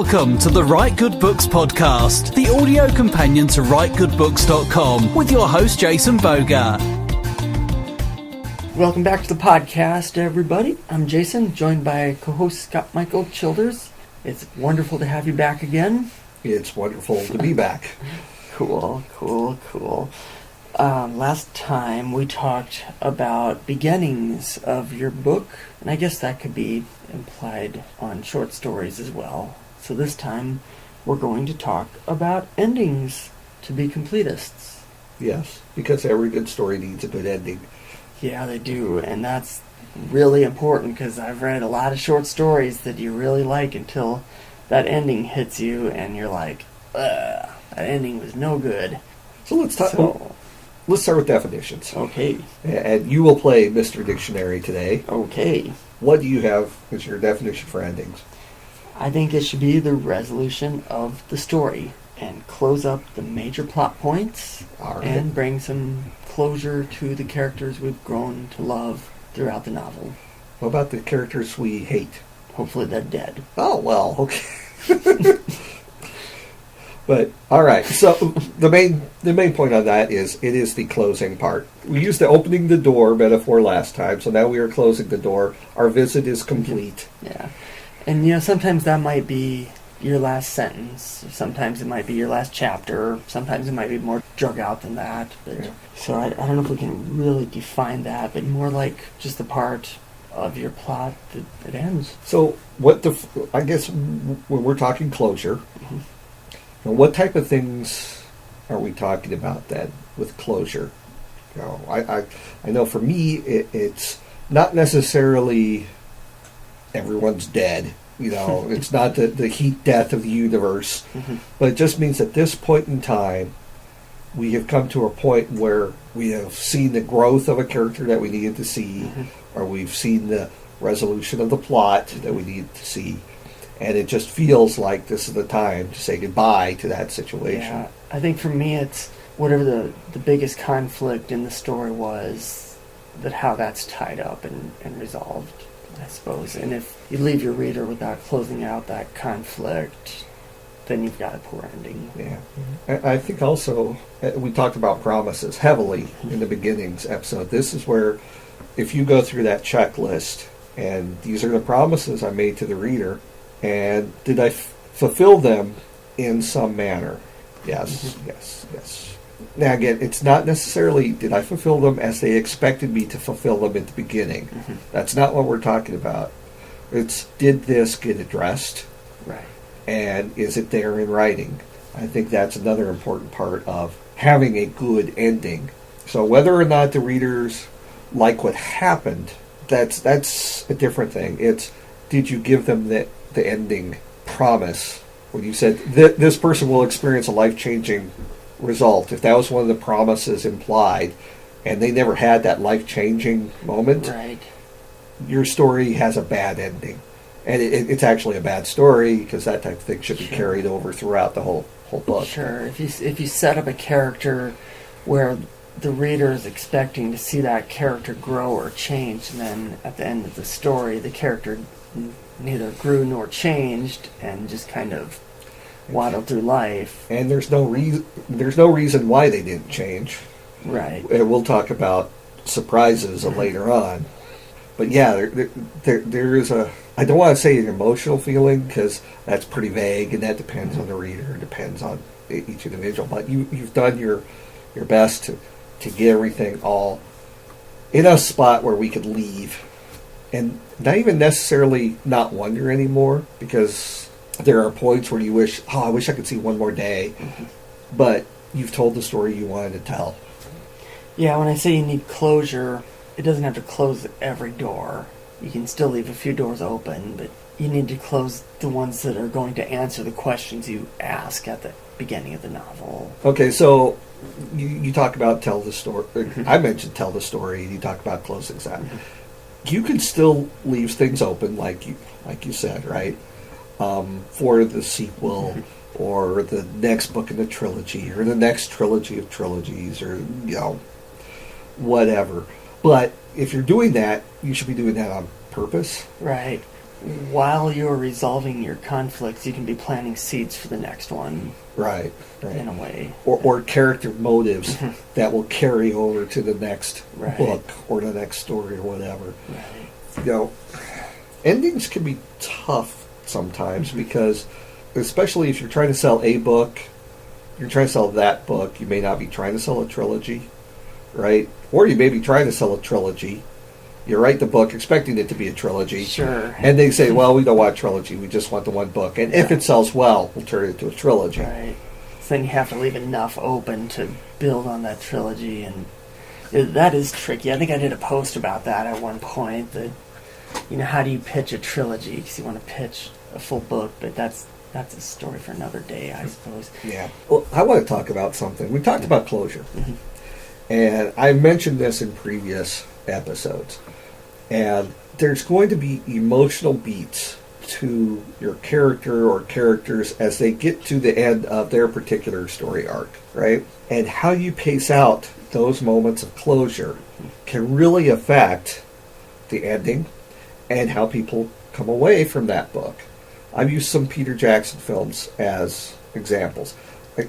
Welcome to the Write Good Books podcast, the audio companion to WriteGoodBooks.com, with your host Jason Bougger. Welcome back to the podcast, everybody. I'm Jason, joined by co-host Scott Michael Childers. It's wonderful to have you back again. It's wonderful to be back. Cool. Last time we talked about beginnings of your book, and I guess that could be implied on short stories as well. So this time we're going to talk about endings to be completists. Yes, because every good story needs a good ending. Yeah, they do, and that's really important because I've read a lot of short stories that you really like until that ending hits you and you're like, that ending was no good. So let's talk. Let's start with definitions. Okay. And you will play Mr. Dictionary today. Okay. What do you have as your definition for endings? I think it should be the resolution of the story and close up the major plot points and bring some closure to the characters we've grown to love throughout the novel. What about the characters we hate? Hopefully they're dead. Oh, well, okay. But, all right, so the main point on that is it is the closing part. We used the opening the door metaphor last time, so now we are closing the door. Our visit is complete. Yeah. And, sometimes that might be your last sentence. Sometimes it might be your last chapter. Sometimes it might be more drug out than that. But, yeah. So I don't know if we can really define that, but more like just the part of your plot that ends. So I guess when we're talking closure, mm-hmm. What type of things are we talking about then with closure? I know for me it's not necessarily everyone's dead. It's not the heat death of the universe, mm-hmm. but it just means at this point in time we have come to a point where we have seen the growth of a character that we needed to see, mm-hmm. or we've seen the resolution of the plot that we needed to see. And it just feels like this is the time to say goodbye to that situation. Yeah, I think for me it's whatever the biggest conflict in the story was, how that's tied up and resolved, I suppose. And if you leave your reader without closing out that conflict, then you've got a poor ending. Yeah. I think also, we talked about promises heavily in the beginnings episode. This is where, if you go through that checklist, and these are the promises I made to the reader, and did I fulfill them in some manner? Yes, mm-hmm. yes. Now again, it's not necessarily did I fulfill them as they expected me to fulfill them at the beginning. Mm-hmm. That's not what we're talking about. It's did this get addressed? Right. And is it there in writing? I think that's another important part of having a good ending. So whether or not the readers like what happened, that's a different thing. It's did you give them the ending promise when you said this person will experience a life-changing result? If that was one of the promises implied and they never had that life-changing moment, right, your story has a bad ending. And it's actually a bad story because that type of thing should be carried over throughout the whole book. Sure. If you set up a character where the reader is expecting to see that character grow or change, and then at the end of the story the character neither grew nor changed and just kind of waddled through life. And there's no reason why they didn't change. Right. And we'll talk about surprises later on. But yeah, there is I don't want to say an emotional feeling because that's pretty vague and that depends on the reader, it depends on each individual. But you've done your best to get everything all in a spot where we could leave and not even necessarily not wonder anymore, because there are points where you wish, I wish I could see one more day, mm-hmm. but you've told the story you wanted to tell. Yeah, when I say you need closure, it doesn't have to close every door. You can still leave a few doors open, but you need to close the ones that are going to answer the questions you ask at the beginning of the novel. Okay, so you talk about tell the story. Mm-hmm. I mentioned tell the story, and you talk about closing that. Mm-hmm. You can still leave things open, like you said, right? For the sequel, mm-hmm. or the next book in the trilogy, or the next trilogy of trilogies, or whatever. But if you're doing that, you should be doing that on purpose. Right. while you're resolving your conflicts, you can be planting seeds for the next one. Right. In a way. Or character motives that will carry over to the next Right. book or the next story or whatever. Right. You know, endings can be tough sometimes because, especially if you're trying to sell a book, you're trying to sell that book, you may not be trying to sell a trilogy, right? Or you may be trying to sell a trilogy. You write the book expecting it to be a trilogy. Sure. And they say, well, we don't want a trilogy, we just want the one book. And if it sells well, we'll turn it into a trilogy. Right. So then you have to leave enough open to build on that trilogy, and that is tricky. I think I did a post about that at one point, that, how do you pitch a trilogy? Because you want to pitch a full book, but that's a story for another day, I suppose. Yeah. Well, I want to talk about something. We talked about closure. Mm-hmm. And I mentioned this in previous episodes. And there's going to be emotional beats to your character or characters as they get to the end of their particular story arc, right? And how you pace out those moments of closure can really affect the ending and how people come away from that book. I've used some Peter Jackson films as examples.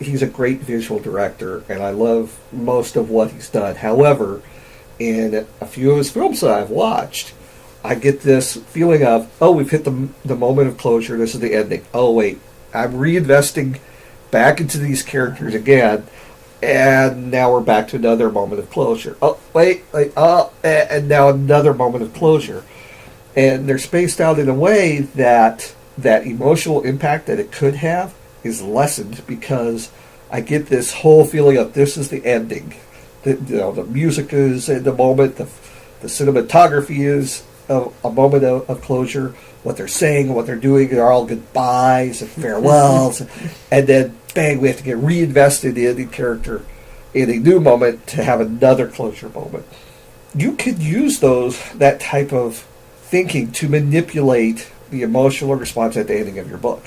He's a great visual director, and I love most of what he's done. However, in a few of his films that I've watched, I get this feeling of, oh, we've hit the moment of closure, this is the ending. Oh, wait, I'm reinvesting back into these characters again, and now we're back to another moment of closure. Oh, wait, and now another moment of closure. And they're spaced out in a way that emotional impact that it could have is lessened, because I get this whole feeling of this is the ending. The music is in the moment, the cinematography is a moment of closure. What they're saying, what they're doing are all goodbyes and farewells, and then bang, we have to get reinvested in the character in a new moment to have another closure moment. You could use that type of thinking to manipulate the emotional response at the ending of your book.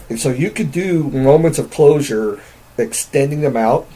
And so you could do moments of closure, extending them out.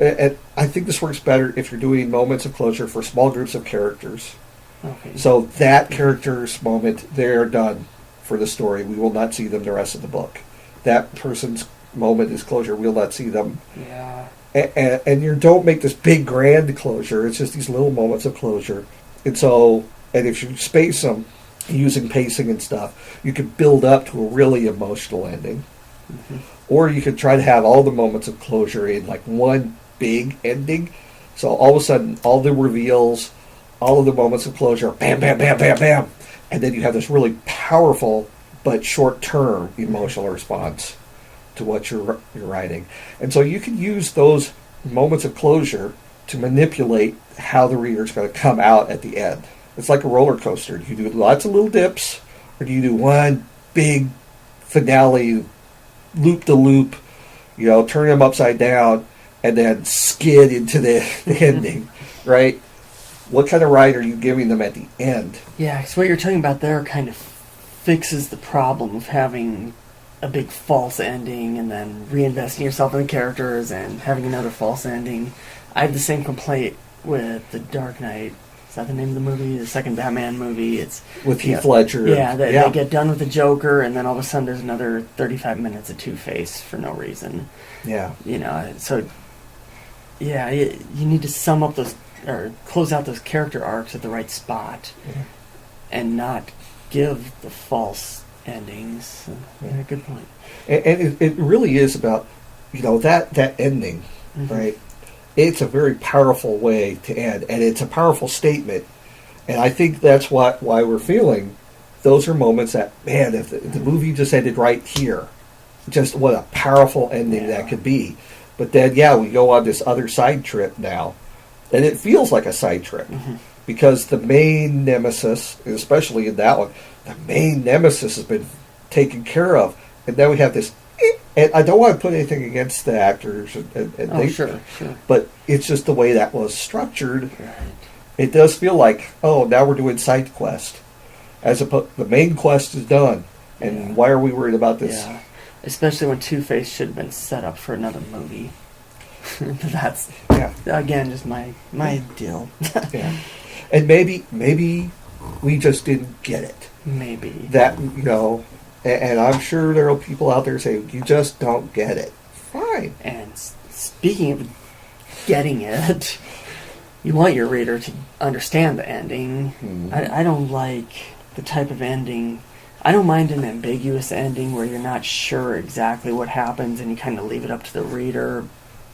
And I think this works better if you're doing moments of closure for small groups of characters. Okay. So that character's moment, they're done for the story. We will not see them the rest of the book. That person's moment is closure. We'll not see them. Yeah. And you don't make this big grand closure. It's just these little moments of closure. And if you space them using pacing and stuff, you could build up to a really emotional ending. Mm-hmm. Or you could try to have all the moments of closure in like one big ending. So all of a sudden, all the reveals, all of the moments of closure, bam, bam, bam, bam, bam. And then you have this really powerful but short-term emotional response to what you're writing. And so you can use those moments of closure to manipulate how the reader's going to come out at the end. It's like a roller coaster. Do you do lots of little dips, or do you do one big finale, loop-de-loop, turn them upside down, and then skid into the ending, right? What kind of ride are you giving them at the end? Yeah, because what you're talking about there kind of fixes the problem of having a big false ending and then reinvesting yourself in the characters and having another false ending. I had the same complaint with The Dark Knight. Is that the name of the movie? The second Batman movie. It's with Heath Ledger. Yeah, they get done with the Joker, and then all of a sudden there's another 35 minutes of Two-Face for no reason. Yeah. So yeah, you need to sum up those, or close out those character arcs at the right spot, and not give the false endings. Yeah, good point. And it really is about, that ending, Mm-hmm. right? It's a very powerful way to end, and it's a powerful statement. And I think that's why we're feeling those are moments that, man, if the movie just ended right here, just what a powerful ending that could be. But then, we go on this other side trip now, and it feels like a side trip, because the main nemesis, especially in that one, the main nemesis has been taken care of, and then we have this. And I don't want to put anything against the actors, Sure. but it's just the way that was structured. Right. It does feel like, now we're doing side quest, as opposed the main quest is done, and why are we worried about this? Yeah, especially when Two-Face should have been set up for another movie. That's again just my deal. Yeah, and maybe we just didn't get it. Maybe. That, and I'm sure there are people out there saying, you just don't get it. Fine. And speaking of getting it, you want your reader to understand the ending. Mm-hmm. I don't like the type of ending. I don't mind an ambiguous ending where you're not sure exactly what happens and you kind of leave it up to the reader,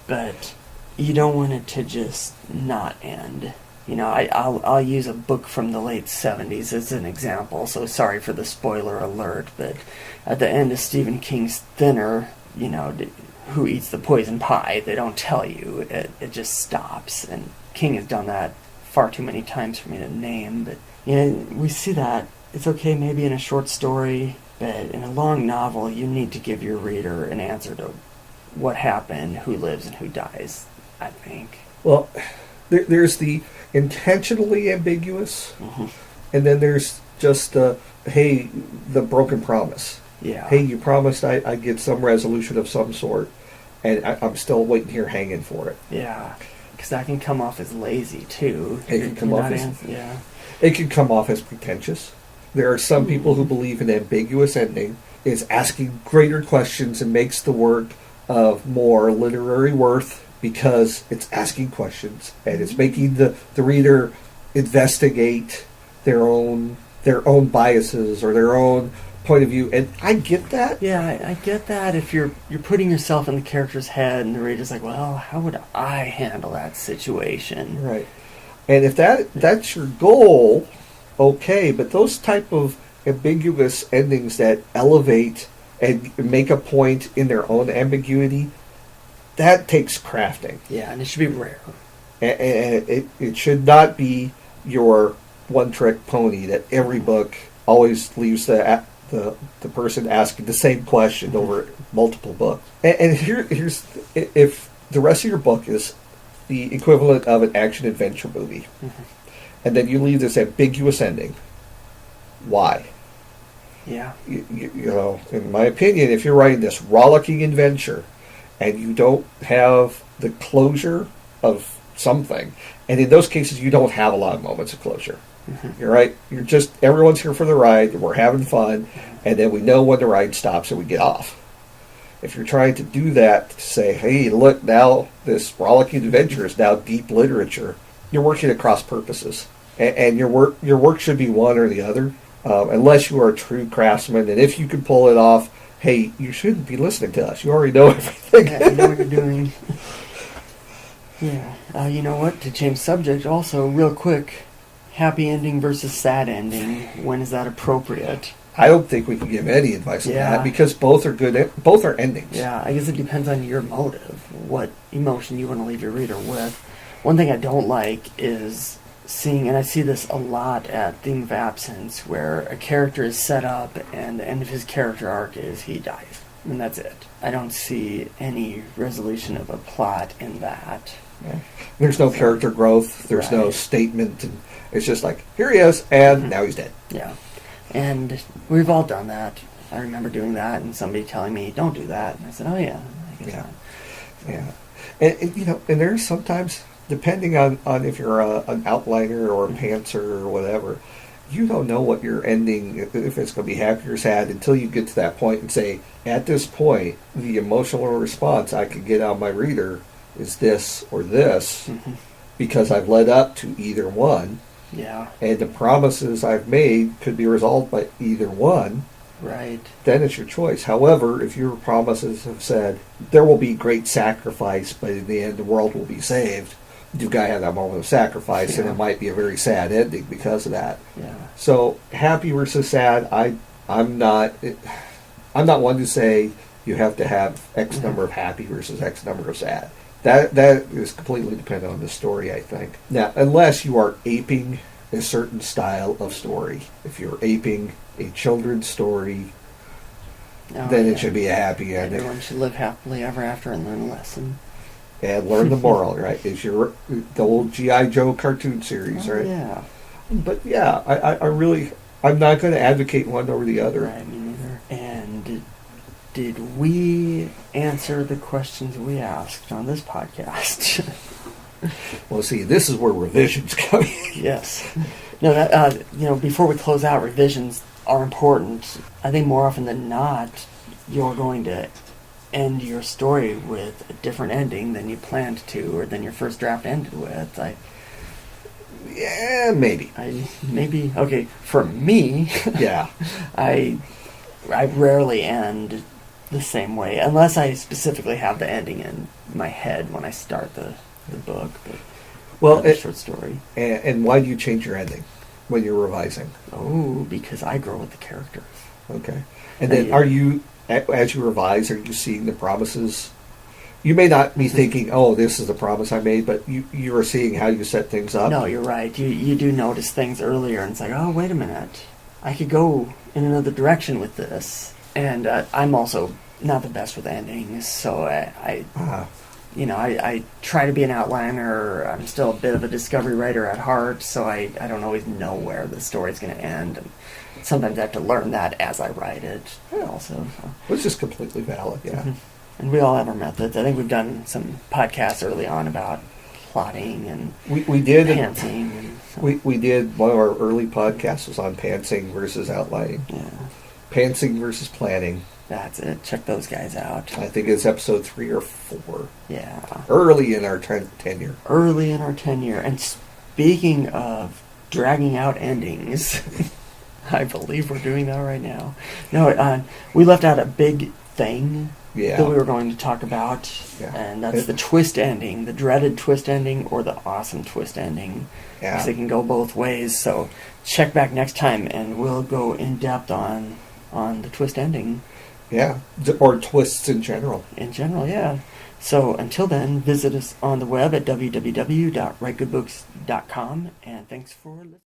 but you don't want it to just not end. I'll use a book from the late 70s as an example, so sorry for the spoiler alert, but at the end of Stephen King's Thinner, who eats the poison pie, they don't tell you. It just stops, and King has done that far too many times for me to name, but we see that. It's okay maybe in a short story, but in a long novel, you need to give your reader an answer to what happened, who lives, and who dies, I think. Well, there's the intentionally ambiguous, Mm-hmm. and then there's just the broken promise. Yeah. Hey, you promised I'd get some resolution of some sort, and I'm still waiting here hanging for it. Yeah. Because that can come off as lazy, too. It can come off as... Yeah. It can come off as pretentious. There are some people who believe an ambiguous ending is asking greater questions and makes the work of more literary worth because it's asking questions and it's making the reader investigate their own biases or their own point of view. And I get that. Yeah, I get that. If you're putting yourself in the character's head and the reader's like, well, how would I handle that situation? Right. And if that's your goal, okay, but those type of ambiguous endings that elevate and make a point in their own ambiguity, that takes crafting. Yeah, and it should be rare. And it should not be your one-trick pony that every book always leaves the person asking the same question over multiple books. And here's if the rest of your book is the equivalent of an action-adventure movie, and then you leave this ambiguous ending, why? Yeah. In my opinion, if you're writing this rollicking adventure and you don't have the closure of something, and in those cases you don't have a lot of moments of closure. You're right. You're just, everyone's here for the ride, we're having fun, and then we know when the ride stops and we get off. If you're trying to do that, to say, hey, look, now this rollicking adventure is now deep literature, you're working at cross purposes. And your work should be one or the other, unless you are a true craftsman. And if you can pull it off, hey, you shouldn't be listening to us. You already know everything. Yeah, you know what you're doing. Yeah. You know what? To change subject, also, real quick, happy ending versus sad ending. When is that appropriate? I don't think we can give any advice on that because both are good. Both are endings. Yeah, I guess it depends on your motive, what emotion you want to leave your reader with. One thing I don't like is seeing, and I see this a lot at Theme of Absence, where a character is set up and the end of his character arc is he dies. And that's it. I don't see any resolution of a plot in that. Yeah. There's no character growth. There's no statement. And it's just like, here he is, and now he's dead. Yeah. And we've all done that. I remember doing that and somebody telling me, don't do that. And I said, oh yeah, I guess not. Yeah. And there's sometimes, depending on if you're an outliner or a pantser or whatever, you don't know what your ending, if it's going to be happy or sad, until you get to that point and say, at this point, the emotional response I can get out of my reader is this or this, because I've led up to either one. Yeah. And the promises I've made could be resolved by either one. Right. Then it's your choice. However, if your promises have said, there will be great sacrifice, but in the end the world will be saved, you've got to have that moment of sacrifice, and it might be a very sad ending because of that. Yeah. So happy versus sad, I'm not one to say you have to have X number of happy versus X number of sad. That is completely dependent on the story, I think. Now, unless you are aping a certain style of story. If you're aping a children's story, then it should be a happy ending. Everyone should live happily ever after and learn a lesson. And learn the moral, right? Is the old G.I. Joe cartoon series, right? Yeah. But yeah, I'm not going to advocate one over the other. Right, me neither. And did we answer the questions we asked on this podcast? Well, see, this is where revisions come in. Yes. No, that before we close out revisions, are important. I think more often than not, you're going to end your story with a different ending than you planned to, or than your first draft ended with. Yeah, maybe. Maybe okay. For me, Yeah. I rarely end the same way unless I specifically have the ending in my head when I start the book. But Well, the short story. And why do you change your ending when you're revising? Oh, because I grow with the characters. Okay. And then are you, as you revise, are you seeing the promises? You may not be thinking, oh, this is the promise I made, but you are seeing how you set things up. No, you're right. You do notice things earlier, and it's like, oh, wait a minute. I could go in another direction with this. And I'm also not the best with endings, so I try to be an outliner. I'm still a bit of a discovery writer at heart, so I don't always know where the story's going to end. And sometimes I have to learn that as I write it also. So. Which is completely valid, yeah. Mm-hmm. And we all have our methods. I think we've done some podcasts early on about plotting and we did pantsing. And so. We did, one of our early podcasts was on pantsing versus outlining. Yeah. Pantsing versus planning. That's it. Check those guys out. I think it's episode 3 or 4. Yeah. Early in our tenure. Early in our tenure. And speaking of dragging out endings, I believe we're doing that right now. No, we left out a big thing that we were going to talk about, and that's the twist ending, the dreaded twist ending or the awesome twist ending. Yeah. Because they can go both ways. So check back next time, and we'll go in depth on the twist ending. Yeah, or twists in general. In general, yeah. So until then, visit us on the web at www.writegoodbooks.com, and thanks for listening.